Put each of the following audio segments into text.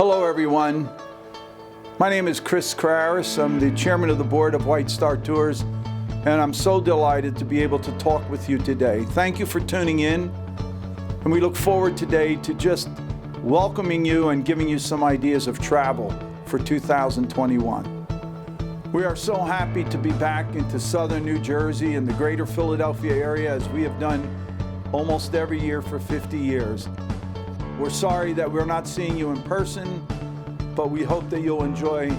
Hello everyone. My name is Chris Kraris. I'm the chairman of the board of White Star Tours, and I'm so delighted to be able to talk with you today. Thank you for tuning in, and we look forward today to just welcoming you and giving you some ideas of travel for 2021. We are so happy to be back into southern New Jersey and the greater Philadelphia area, as we have done almost every year for 50 years. We're sorry that we're not seeing you in person, but we hope that you'll enjoy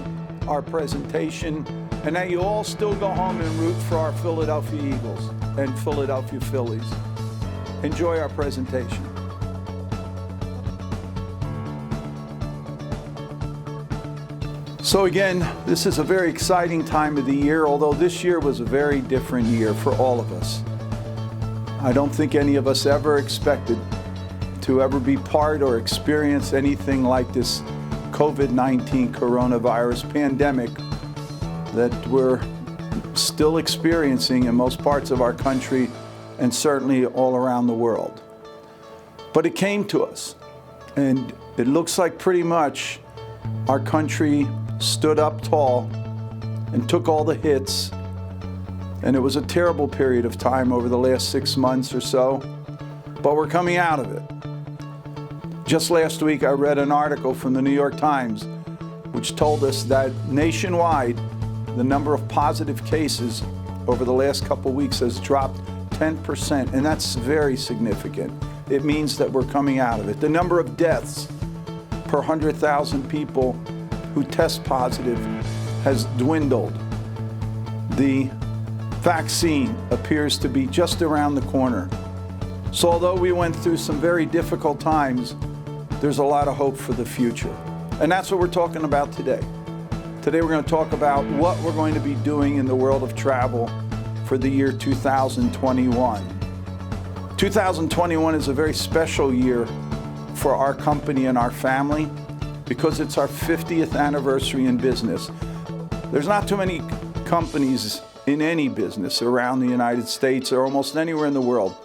our presentation and that you all still go home and root for our Philadelphia Eagles and Philadelphia Phillies. Enjoy our presentation. So again, this is a very exciting time of the year, although this year was a very different year for all of us. I don't think any of us ever expected to ever be part or experience anything like this COVID-19 coronavirus pandemic that we're still experiencing in most parts of our country and certainly all around the world. But it came to us, and it looks like pretty much our country stood up tall and took all the hits, and it was a terrible period of time over the last 6 months or so, but we're coming out of it. Just last week, I read an article from the New York Times which told us that nationwide, the number of positive cases over the last couple weeks has dropped 10%, and that's very significant. It means that we're coming out of it. The number of deaths per 100,000 people who test positive has dwindled. The vaccine appears to be just around the corner. So although we went through some very difficult times, there's a lot of hope for the future. And that's what we're talking about today. Today we're going to talk about what we're going to be doing in the world of travel for the year 2021. 2021 is a very special year for our company and our family because it's our 50th anniversary in business. There's not too many companies in any business around the United States or almost anywhere in the world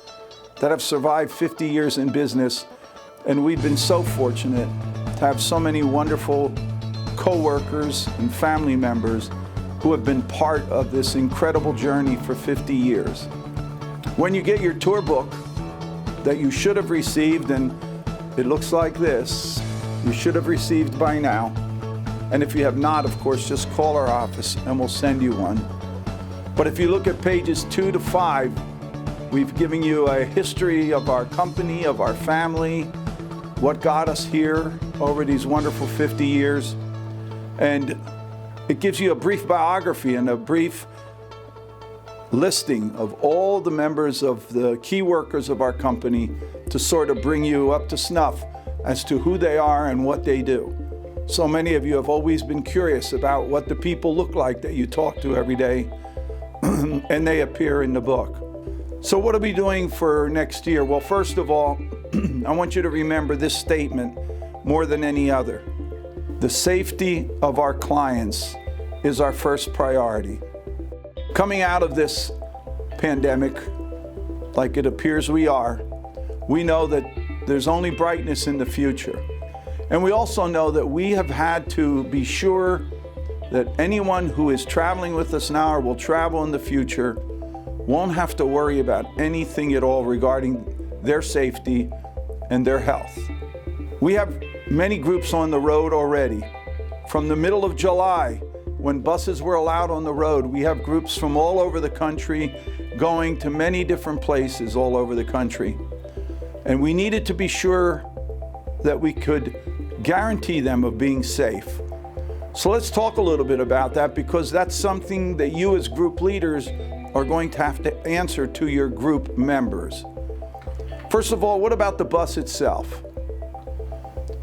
that have survived 50 years in business. And we've been so fortunate to have so many wonderful co-workers and family members who have been part of this incredible journey for 50 years. When you get your tour book that you should have received, and it looks like this, you should have received by now. And if you have not, of course, just call our office and we'll send you one. But if you look at pages 2 to 5, we've given you a history of our company, of our family, what got us here over these wonderful 50 years. And it gives you a brief biography and a brief listing of all the members of the key workers of our company to sort of bring you up to snuff as to who they are and what they do. So many of you have always been curious about what the people look like that you talk to every day, and they appear in the book. So what are we doing for next year? Well, first of all, I want you to remember this statement more than any other. The safety of our clients is our first priority. Coming out of this pandemic, like it appears we are, we know that there's only brightness in the future. And we also know that we have had to be sure that anyone who is traveling with us now or will travel in the future won't have to worry about anything at all regarding their safety and their health. We have many groups on the road already. From the middle of July, when buses were allowed on the road, we have groups from all over the country going to many different places all over the country. And we needed to be sure that we could guarantee them of being safe. So let's talk a little bit about that, because that's something that you as group leaders are going to have to answer to your group members. First of all, what about the bus itself?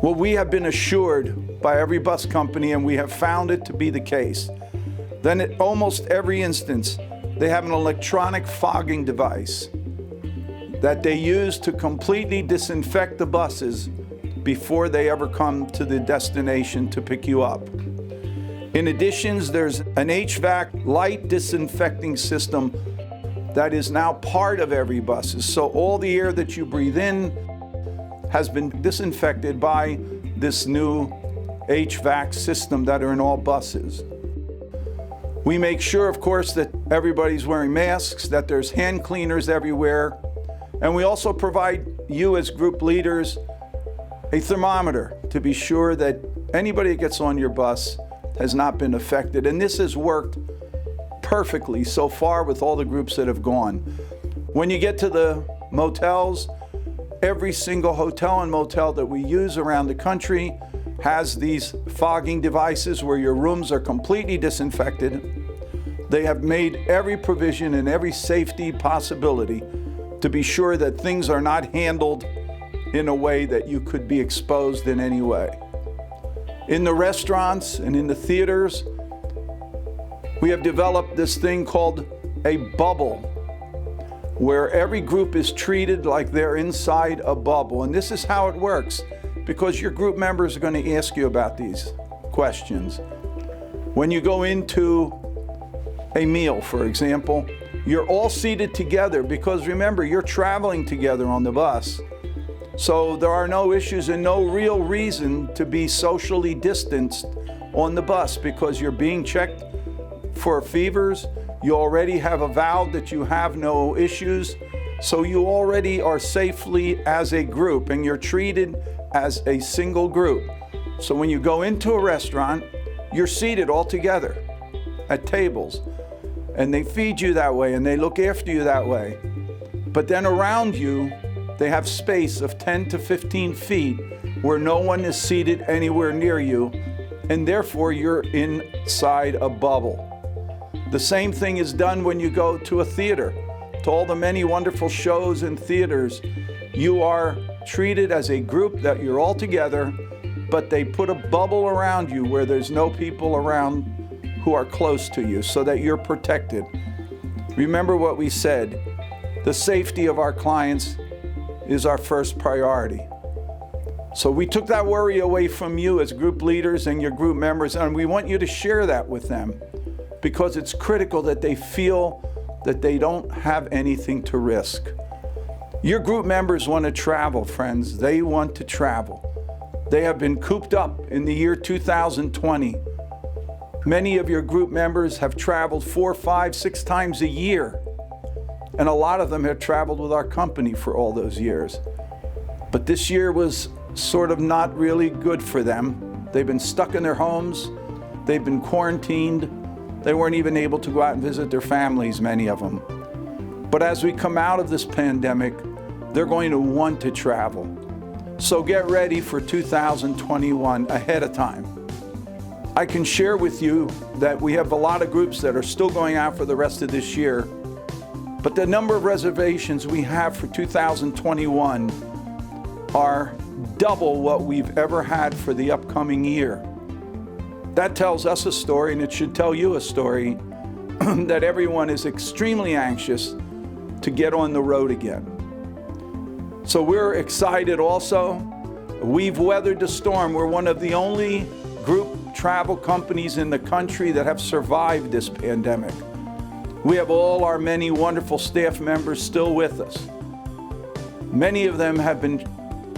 Well, we have been assured by every bus company, and we have found it to be the case, then at almost every instance, they have an electronic fogging device that they use to completely disinfect the buses before they ever come to the destination to pick you up. In addition, there's an HVAC light disinfecting system that is now part of every bus. So all the air that you breathe in has been disinfected by this new HVAC system that are in all buses. We make sure, of course, that everybody's wearing masks, that there's hand cleaners everywhere, and we also provide you as group leaders a thermometer to be sure that anybody that gets on your bus has not been affected. And this has worked perfectly so far with all the groups that have gone. When you get to the motels, every single hotel and motel that we use around the country has these fogging devices where your rooms are completely disinfected. They have made every provision and every safety possibility to be sure that things are not handled in a way that you could be exposed in any way. In the restaurants and in the theaters, we have developed this thing called a bubble, where every group is treated like they're inside a bubble. And this is how it works, because your group members are going to ask you about these questions. When you go into a meal, for example, you're all seated together because remember, you're traveling together on the bus. So there are no issues and no real reason to be socially distanced on the bus because you're being checked for fevers. You already have avowed that you have no issues. So you already are safely as a group and you're treated as a single group. So when you go into a restaurant, you're seated all together at tables and they feed you that way and they look after you that way. But then around you, they have space of 10 to 15 feet where no one is seated anywhere near you, and therefore you're inside a bubble. The same thing is done when you go to a theater. To all the many wonderful shows in theaters, you are treated as a group that you're all together, but they put a bubble around you where there's no people around who are close to you so that you're protected. Remember what we said, the safety of our clients is our first priority. So we took that worry away from you as group leaders and your group members, and we want you to share that with them because it's critical that they feel that they don't have anything to risk. Your group members want to travel, friends. They want to travel. They have been cooped up in the year 2020. Many of your group members have traveled 4, 5, 6 times a year. And a lot of them have traveled with our company for all those years. But this year was sort of not really good for them. They've been stuck in their homes. They've been quarantined. They weren't even able to go out and visit their families, many of them. But as we come out of this pandemic, they're going to want to travel. So get ready for 2021 ahead of time. I can share with you that we have a lot of groups that are still going out for the rest of this year. But the number of reservations we have for 2021 are double what we've ever had for the upcoming year. That tells us a story, and it should tell you a story, that everyone is extremely anxious to get on the road again. So we're excited also. We've weathered the storm. We're one of the only group travel companies in the country that have survived this pandemic. We have all our many wonderful staff members still with us. Many of them have been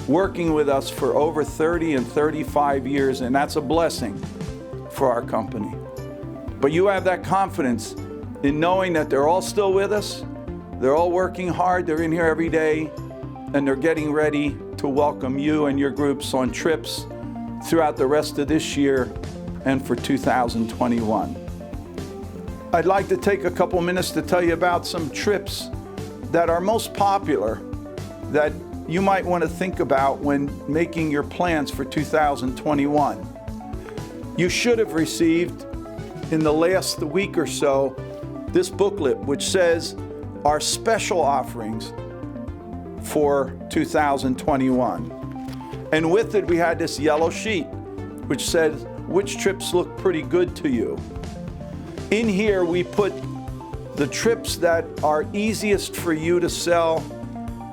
working with us for over 30 and 35 years, and that's a blessing for our company. But you have that confidence in knowing that they're all still with us, they're all working hard, they're in here every day, and they're getting ready to welcome you and your groups on trips throughout the rest of this year and for 2021. I'd like to take a couple minutes to tell you about some trips that are most popular that you might want to think about when making your plans for 2021. You should have received in the last week or so this booklet which says our special offerings for 2021. And with it we had this yellow sheet which says which trips look pretty good to you. In here we put the trips that are easiest for you to sell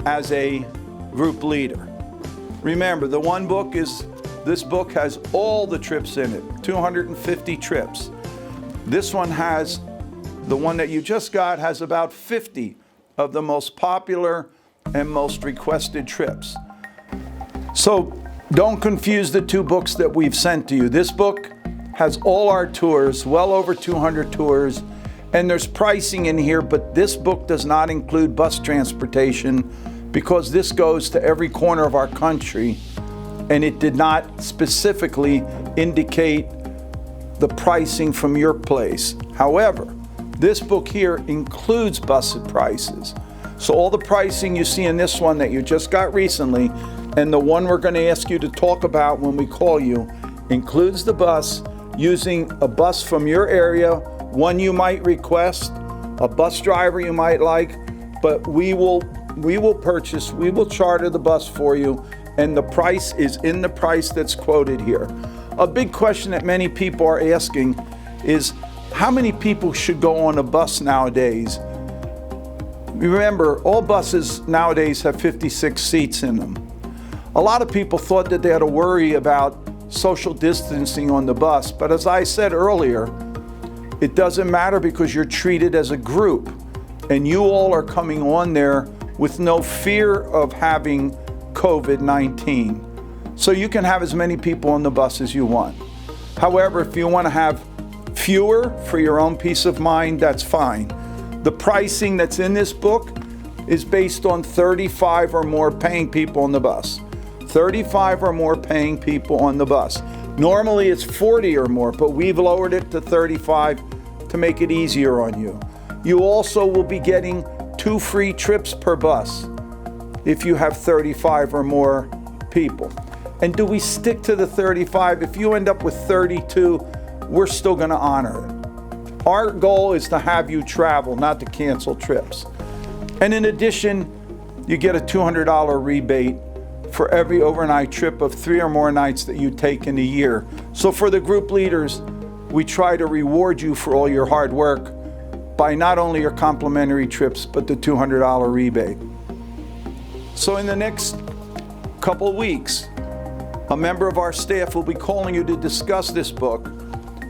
as a group leader. Remember, the one book is, this book has all the trips in it, 250 trips. This one has, the one that you just got has about 50 of the most popular and most requested trips. So Don't confuse the two books that we've sent to you. This book has all our tours, well over 200 tours, and there's pricing in here, but this book does not include bus transportation because this goes to every corner of our country, and it did not specifically indicate the pricing from your place. However, this book here includes bus prices. So all the pricing you see in this one that you just got recently, and the one we're going to ask you to talk about when we call you, includes the bus, using a bus from your area, one you might request, a bus driver you might like, but we will charter the bus for you, and the price is in the price that's quoted here. A big question that many people are asking is, how many people should go on a bus nowadays? Remember, all buses nowadays have 56 seats in them. A lot of people thought that they had to worry about social distancing on the bus, but as I said earlier, it doesn't matter because you're treated as a group, and you all are coming on there with no fear of having COVID-19. So you can have as many people on the bus as you want. However, if you want to have fewer for your own peace of mind, that's fine. The pricing that's in this book is based on 35 or more paying people on the bus. 35 or more paying people on the bus. Normally it's 40 or more, but we've lowered it to 35 to make it easier on you. You also will be getting 2 free trips per bus if you have 35 or more people. And do we stick to the 35? If you end up with 32, we're still going to honor it. Our goal is to have you travel, not to cancel trips. And in addition, you get a $200 rebate for every overnight trip of 3 or more nights that you take in a year. So for the group leaders, we try to reward you for all your hard work by not only your complimentary trips, but the $200 rebate. So in the next couple of weeks, a member of our staff will be calling you to discuss this book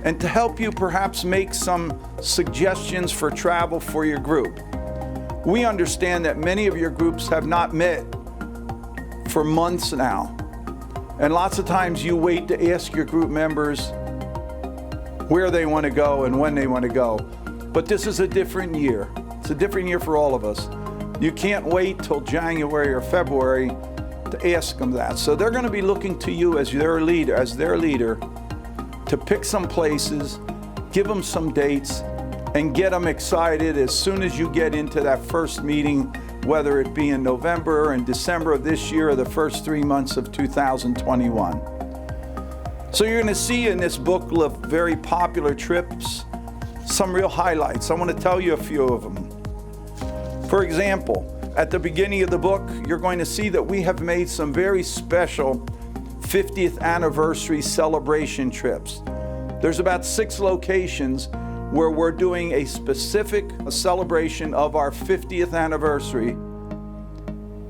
and to help you perhaps make some suggestions for travel for your group. We understand that many of your groups have not met for months now. And lots of times you wait to ask your group members where they want to go and when they want to go. But this is a different year. It's a different year for all of us. You can't wait till January or February to ask them that. So they're going to be looking to you as their leader to pick some places, give them some dates, and get them excited as soon as you get into that first meeting, whether it be in November or in December of this year or the first 3 months of 2021. So you're going to see in this book of very popular trips some real highlights. I want to tell you a few of them. For example, at the beginning of the book, you're going to see that we have made some very special 50th anniversary celebration trips. There's about 6 locations where we're doing a specific celebration of our 50th anniversary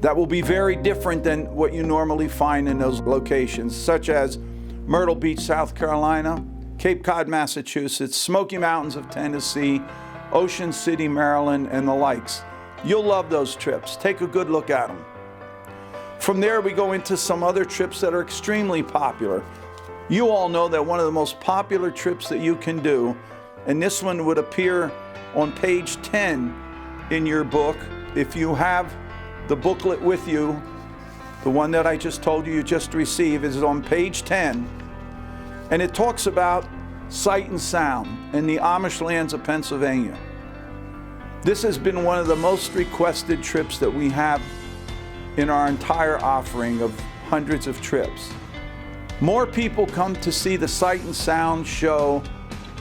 that will be very different than what you normally find in those locations, such as Myrtle Beach, South Carolina, Cape Cod, Massachusetts, Smoky Mountains of Tennessee, Ocean City, Maryland, and the likes. You'll love those trips. Take a good look at them. From there, we go into some other trips that are extremely popular. You all know that one of the most popular trips that you can do, and this one would appear on page 10 in your book. If you have the booklet with you, the one that I just told you just received is on page 10. And it talks about Sight and Sound in the Amish lands of Pennsylvania. This has been one of the most requested trips that we have in our entire offering of hundreds of trips. More people come to see the Sight and Sound show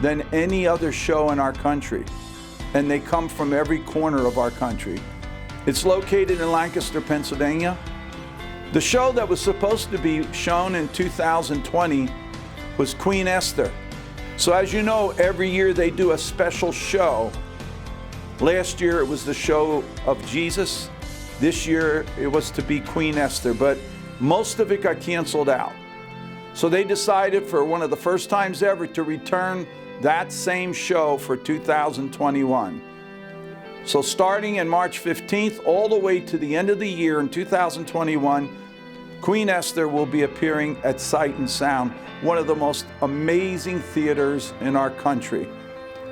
than any other show in our country, and they come from every corner of our country. It's located in Lancaster, Pennsylvania. The show that was supposed to be shown in 2020 was Queen Esther. So as you know, every year they do a special show. Last year it was the show of Jesus. This year it was to be Queen Esther, but most of it got canceled out. So they decided for one of the first times ever to return that same show for 2021. So starting in March 15th all the way to the end of the year in 2021, Queen Esther will be appearing at Sight and Sound, one of the most amazing theaters in our country.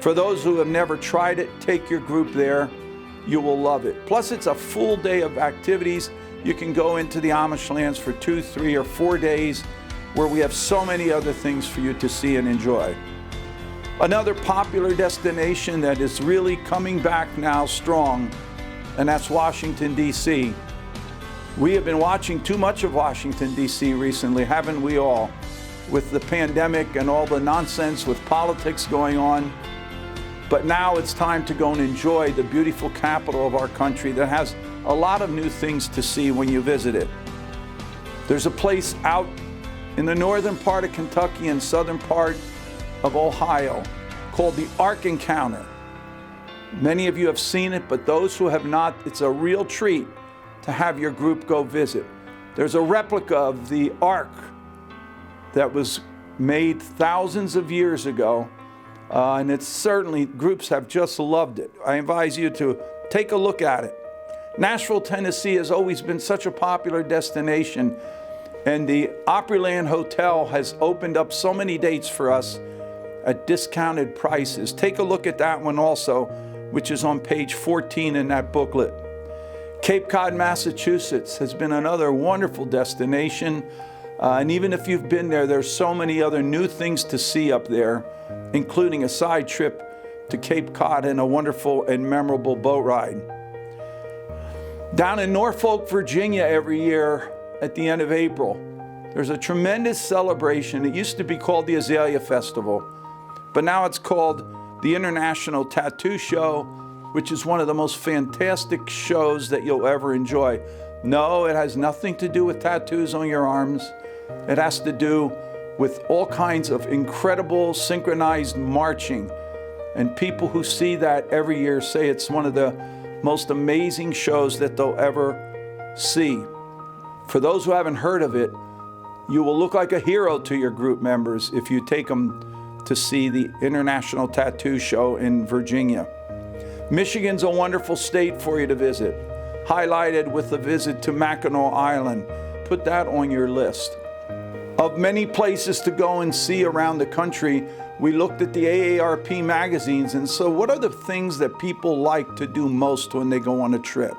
For those who have never tried it, take your group there. You will love it. Plus, it's a full day of activities. You can go into the Amish lands for 2, 3, or 4 days, where we have so many other things for you to see and enjoy. Another popular destination that is really coming back now strong, and that's Washington, D.C. We have been watching too much of Washington, D.C. recently, haven't we all? With the pandemic and all the nonsense with politics going on. But now it's time to go and enjoy the beautiful capital of our country that has a lot of new things to see when you visit it. There's a place out in the northern part of Kentucky and southern part of Ohio called the Ark Encounter. Many of you have seen it, but those who have not, it's a real treat to have your group go visit. There's a replica of the Ark that was made thousands of years ago. And it's certainly, groups have just loved it. I advise you to take a look at it. Nashville, Tennessee has always been such a popular destination, and the Opryland Hotel has opened up so many dates for us at discounted prices. Take a look at that one also, which is on page 14 in that booklet. Cape Cod, Massachusetts has been another wonderful destination. And even if you've been there, there's so many other new things to see up there, including a side trip to Cape Cod and a wonderful and memorable boat ride. Down in Norfolk, Virginia, every year at the end of April, there's a tremendous celebration. It used to be called the Azalea Festival, but now it's called the International Tattoo Show, which is one of the most fantastic shows that you'll ever enjoy. No, it has nothing to do with tattoos on your arms. It has to do with all kinds of incredible synchronized marching. And people who see that every year say it's one of the most amazing shows that they'll ever see. For those who haven't heard of it, you will look like a hero to your group members if you take them to see the International Tattoo Show in Virginia. Michigan's a wonderful state for you to visit, highlighted with a visit to Mackinac Island. Put that on your list. Of many places to go and see around the country, we looked at the AARP magazines, and so what are the things that people like to do most when they go on a trip?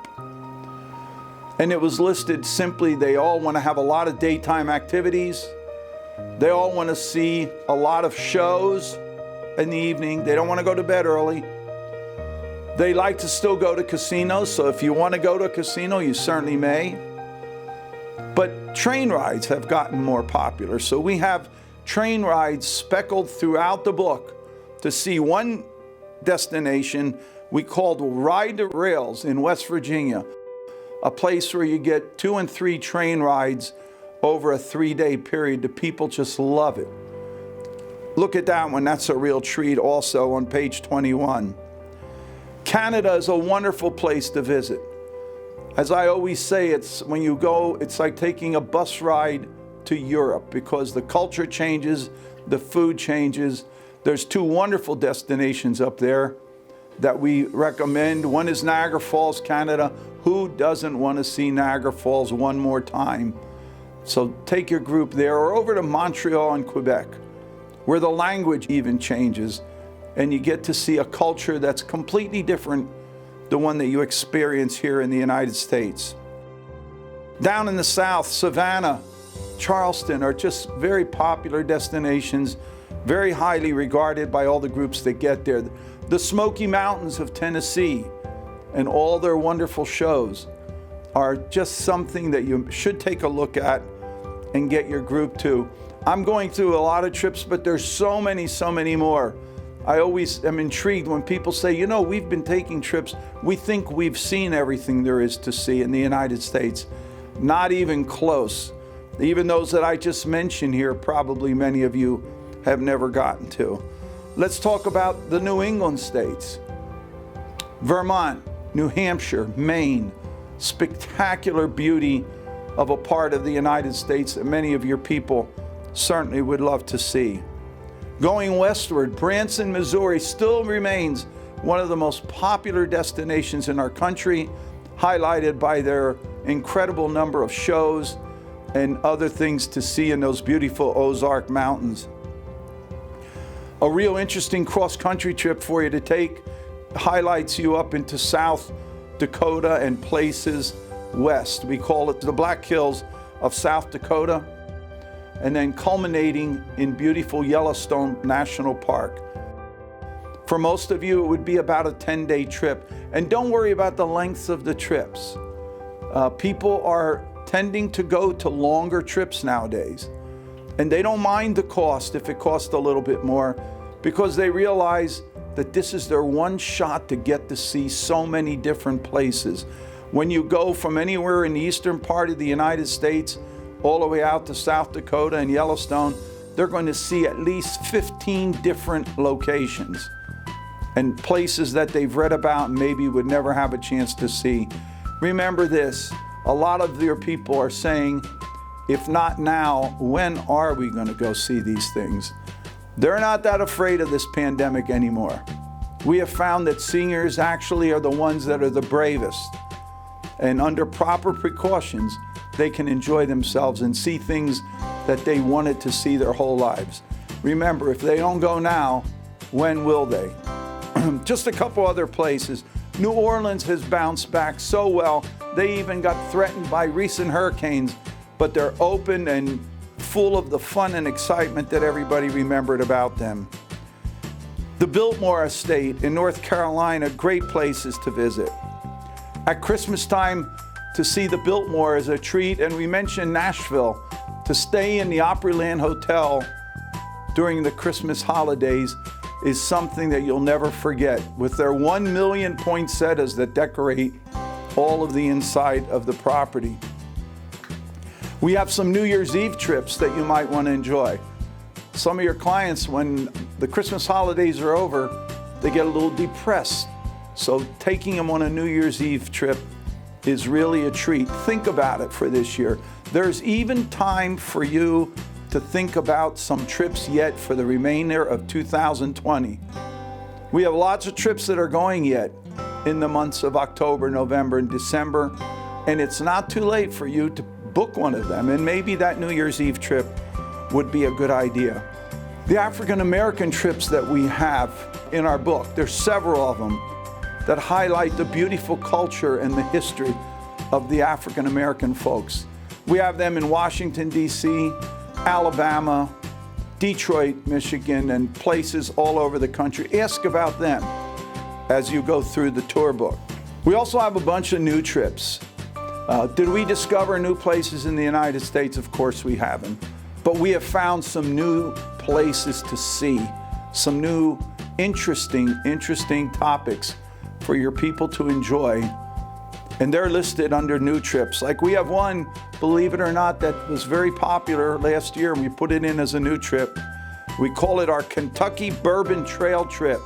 And it was listed simply, they all want to have a lot of daytime activities. They all want to see a lot of shows in the evening. They don't want to go to bed early. They like to still go to casinos, so if you want to go to a casino, you certainly may. But train rides have gotten more popular, so we have train rides speckled throughout the book to see one destination we called Ride the Rails in West Virginia, a place where you get 2 and 3 train rides over a 3-day period. The people just love it. Look at that one. That's a real treat also on page 21. Canada is a wonderful place to visit. As I always say, it's when you go, it's like taking a bus ride to Europe because the culture changes, the food changes. There's 2 wonderful destinations up there that we recommend. One is Niagara Falls, Canada. Who doesn't want to see Niagara Falls one more time? So take your group there, or over to Montreal and Quebec, where the language even changes, and you get to see a culture that's completely different the one that you experience here in the United States. Down in the South, Savannah, Charleston are just very popular destinations, very highly regarded by all the groups that get there. The Smoky Mountains of Tennessee and all their wonderful shows are just something that you should take a look at and get your group to. I'm going through a lot of trips, but there's so many more. I always am intrigued when people say, you know, we've been taking trips. We think we've seen everything there is to see in the United States. Not even close. Even those that I just mentioned here, probably many of you have never gotten to. Let's talk about the New England states. Vermont, New Hampshire, Maine, spectacular beauty of a part of the United States that many of your people certainly would love to see. Going westward, Branson, Missouri still remains one of the most popular destinations in our country, highlighted by their incredible number of shows and other things to see in those beautiful Ozark Mountains. A real interesting cross-country trip for you to take highlights you up into South Dakota and places west. We call it the Black Hills of South Dakota, and then culminating in beautiful Yellowstone National Park. For most of you, it would be about a 10-day trip. And don't worry about the lengths of the trips. People are tending to go to longer trips nowadays. And they don't mind the cost if it costs a little bit more, because they realize that this is their one shot to get to see so many different places. When you go from anywhere in the eastern part of the United States all the way out to South Dakota and Yellowstone, they're going to see at least 15 different locations and places that they've read about and maybe would never have a chance to see. Remember this, a lot of your people are saying, if not now, when are we going to go see these things? They're not that afraid of this pandemic anymore. We have found that seniors actually are the ones that are the bravest. And under proper precautions, they can enjoy themselves and see things that they wanted to see their whole lives. Remember, if they don't go now, when will they? Just a couple other places. New Orleans has bounced back so well, they even got threatened by recent hurricanes, but they're open and full of the fun and excitement that everybody remembered about them. The Biltmore Estate in North Carolina, great places to visit. At Christmas time, to see the Biltmore is a treat, and we mentioned Nashville. To stay in the Opryland Hotel during the Christmas holidays is something that you'll never forget, with their 1 million poinsettias that decorate all of the inside of the property. We have some New Year's Eve trips that you might want to enjoy. Some of your clients, when the Christmas holidays are over, they get a little depressed. So taking them on a New Year's Eve trip is really a treat. Think about it for this year. There's even time for you to think about some trips yet for the remainder of 2020. We have lots of trips that are going yet in the months of October, November, and December, and it's not too late for you to book one of them, and maybe that New Year's Eve trip would be a good idea. The African American trips that we have in our book, there's several of them that highlight the beautiful culture and the history of the African American folks. We have them in Washington, D.C., Alabama, Detroit, Michigan, and places all over the country. Ask about them as you go through the tour book. We also have a bunch of new trips. Did we discover new places in the United States? Of course we haven't. But we have found some new places to see, some new interesting topics for your people to enjoy. And they're listed under new trips. Like we have one, believe it or not, that was very popular last year, and we put it in as a new trip. We call it our Kentucky Bourbon Trail Trip.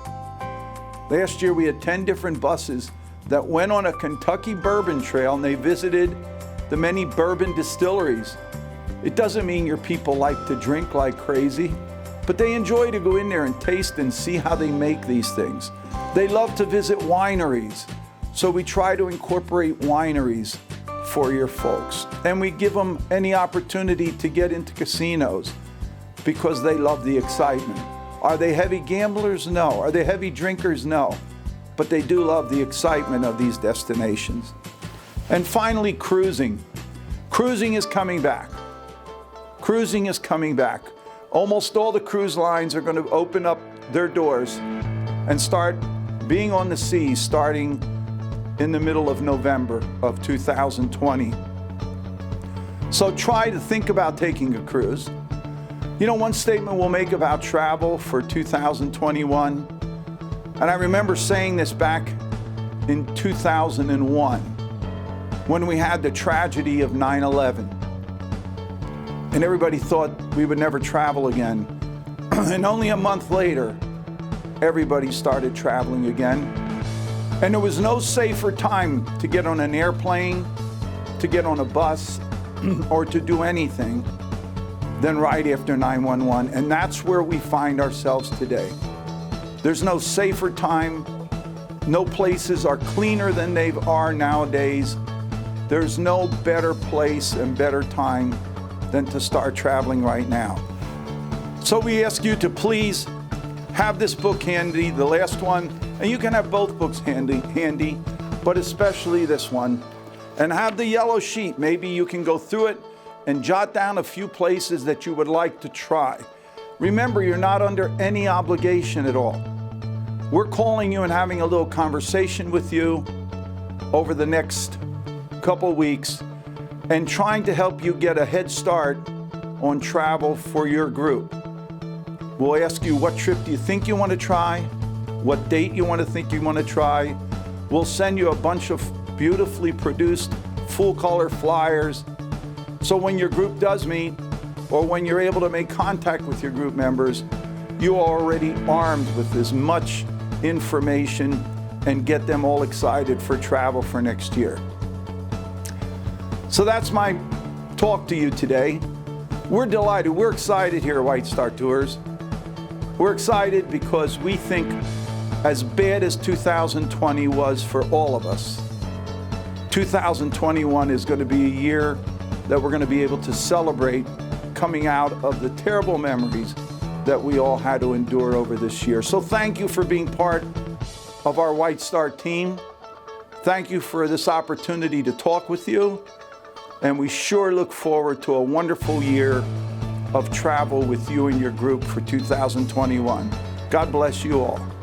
Last year we had 10 different buses that went on a Kentucky bourbon trail, and they visited the many bourbon distilleries. It doesn't mean your people like to drink like crazy, but they enjoy to go in there and taste and see how they make these things. They love to visit wineries, so we try to incorporate wineries for your folks. And we give them any opportunity to get into casinos because they love the excitement. Are they heavy gamblers? No. Are they heavy drinkers? No. But they do love the excitement of these destinations. And finally, cruising. Cruising is coming back. Cruising is coming back. Almost all the cruise lines are going to open up their doors and start being on the sea starting in the middle of November of 2020. So try to think about taking a cruise. You know, one statement we'll make about travel for 2021, and I remember saying this back in 2001 when we had the tragedy of 9/11. And everybody thought we would never travel again. And only a month later, everybody started traveling again. And there was no safer time to get on an airplane, to get on a bus, or to do anything than right after 9/11. And that's where we find ourselves today. There's no safer time. No places are cleaner than they are nowadays. There's no better place and better time than to start traveling right now. So we ask you to please have this book handy, the last one, and you can have both books handy, but especially this one. And have the yellow sheet. Maybe you can go through it and jot down a few places that you would like to try. Remember, you're not under any obligation at all. We're calling you and having a little conversation with you over the next couple weeks and trying to help you get a head start on travel for your group. We'll ask you what trip do you think you want to try, what date you want to try. We'll send you a bunch of beautifully produced full color flyers. So when your group does meet, or when you're able to make contact with your group members, you are already armed with as much information and get them all excited for travel for next year. So that's my talk to you today. We're delighted, we're excited here at White Star Tours. We're excited because we think as bad as 2020 was for all of us, 2021 is going to be a year that we're going to be able to celebrate coming out of the terrible memories that we all had to endure over this year. So thank you for being part of our White Star team. Thank you for this opportunity to talk with you. And we sure look forward to a wonderful year of travel with you and your group for 2021. God bless you all.